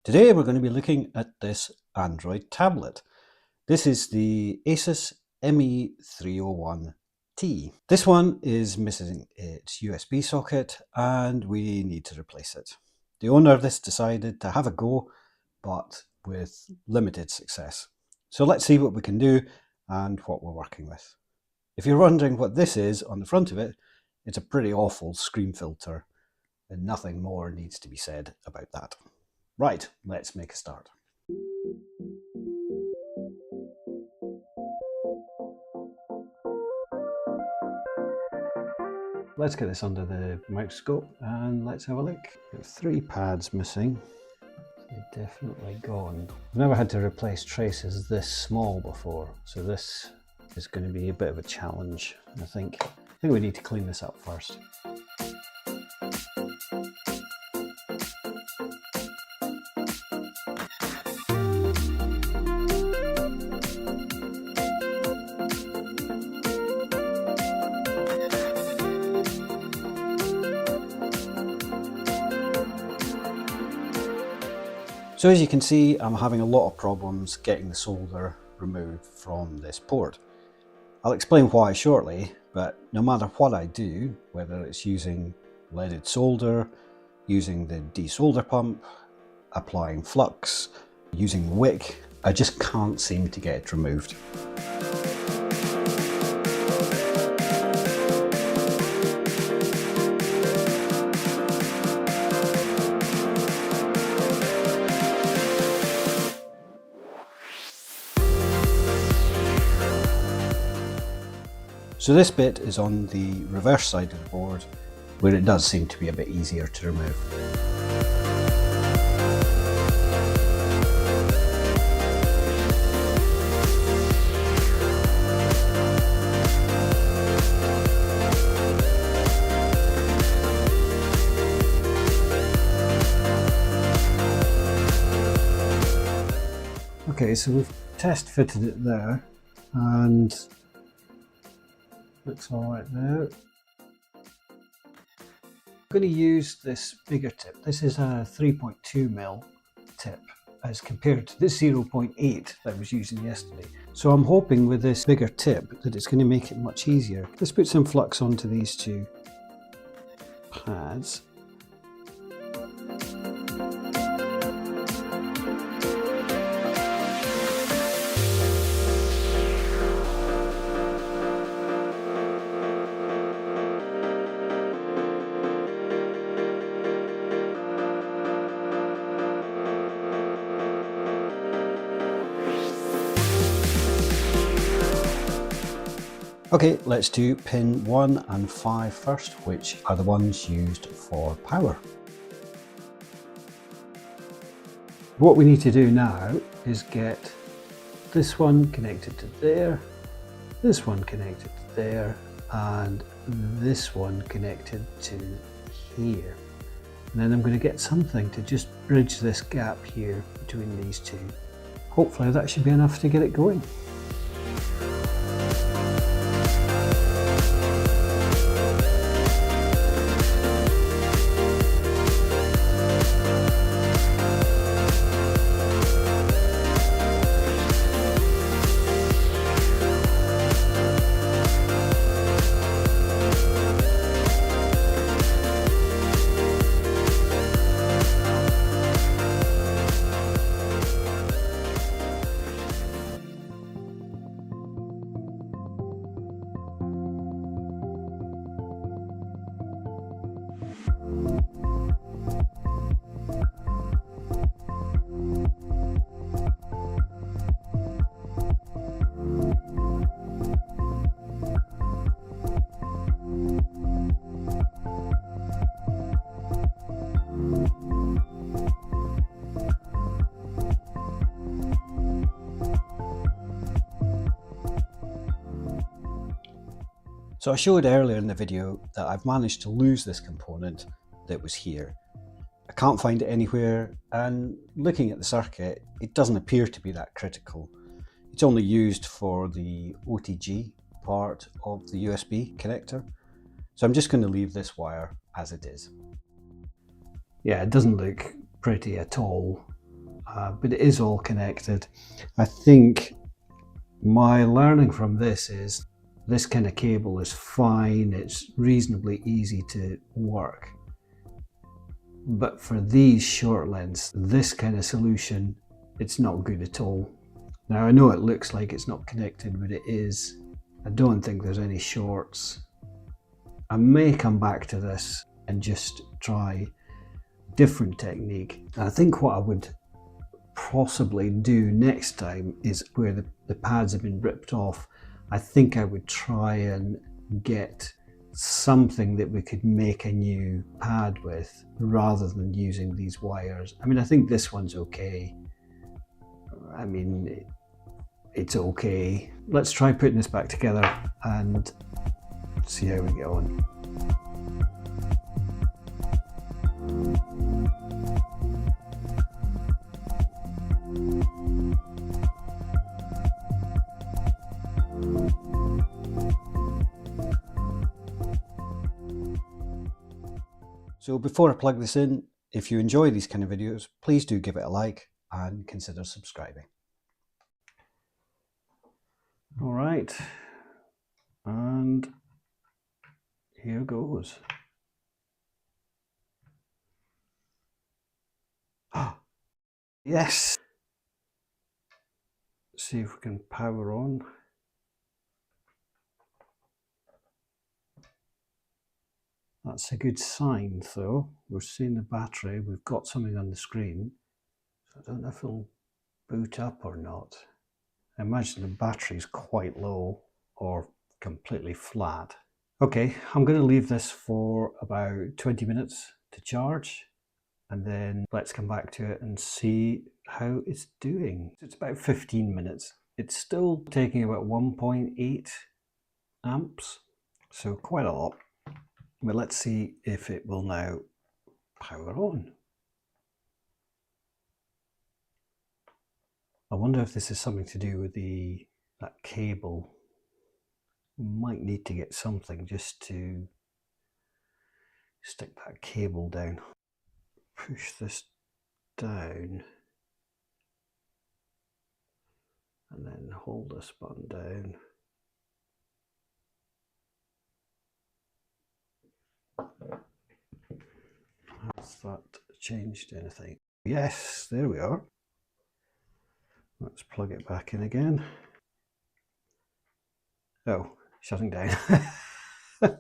Today we're going to be looking at this Android tablet. This is the ASUS ME301T. This one is missing its USB socket and we need to replace it. The owner of this decided to have a go, but with limited success. So let's see what we can do and what we're working with. If you're wondering what this is on the front of it, it's a pretty awful screen filter and nothing more needs to be said about that. Right, let's make a start. Let's get this under the microscope and let's have a look. Got 3 pads missing. They're definitely gone. I've never had to replace traces this small before, so this is going to be a bit of a challenge. I think we need to clean this up first. So as you can see, I'm having a lot of problems getting the solder removed from this port. I'll explain why shortly, but no matter what I do, whether it's using leaded solder, using the desolder pump, applying flux, using wick, I just can't seem to get it removed. So this bit is on the reverse side of the board, where it does seem to be a bit easier to remove. Okay, so we've test fitted it there, and looks all right there. I'm going to use this bigger tip. This is a 3.2mm tip as compared to this 0.8 that I was using yesterday. So I'm hoping with this bigger tip that it's going to make it much easier. Let's put some flux onto these 2 pads. Okay, let's do pin 1 and 5 first, which are the ones used for power. What we need to do now is get this one connected to there, this one connected to there, and this one connected to here. And then I'm going to get something to just bridge this gap here between these 2. Hopefully that should be enough to get it going. So I showed earlier in the video that I've managed to lose this component that was here. I can't find it anywhere, and looking at the circuit, it doesn't appear to be that critical. It's only used for the OTG part of the USB connector. So I'm just going to leave this wire as it is. Yeah, it doesn't look pretty at all. but it is all connected. I think my learning from this is this kind of cable is fine, it's reasonably easy to work. But for these short lengths, this kind of solution, it's not good at all. Now I know it looks like it's not connected, but it is. I don't think there's any shorts. I may come back to this and just try a different technique. And I think what I would possibly do next time is where the pads have been ripped off, I think I would try and get something that we could make a new pad with rather than using these wires. I mean, I think this one's okay. I mean, it's okay. Let's try putting this back together and see how we get on. So before I plug this in, if you enjoy these kind of videos, please do give it a like and consider subscribing. All right, and here goes. Yes! See if we can power on. That's a good sign though. We're seeing the battery, we've got something on the screen. So I don't know if it'll boot up or not. I imagine the battery's quite low or completely flat. Okay, I'm going to leave this for about 20 minutes to charge, and then let's come back to it and see how it's doing. It's about 15 minutes. It's still taking about 1.8 amps, so quite a lot. But let's see if it will now power on. I wonder if this is something to do with that cable. We might need to get something just to stick that cable down. Push this down and then hold this button down. Has that changed anything? Yes, there we are. Let's plug it back in again. Oh, shutting down. So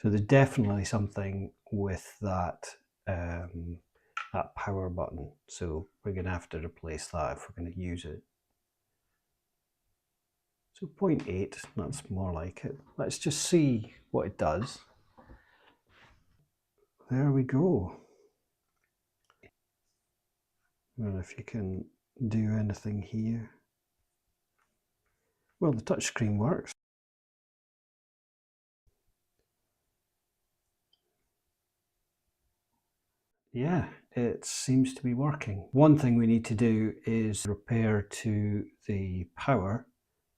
there's definitely something with that that power button. So we're going to have to replace that if we're going to use it. So 0.8, that's more like it. Let's just see what it does. There we go. I don't know if you can do anything here. Well, the touchscreen works. Yeah, it seems to be working. One thing we need to do is repair to the power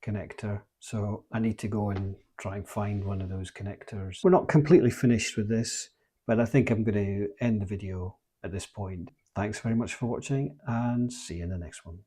connector. So I need to go and try and find one of those connectors. We're not completely finished with this, but I think I'm going to end the video at this point. Thanks very much for watching and see you in the next one.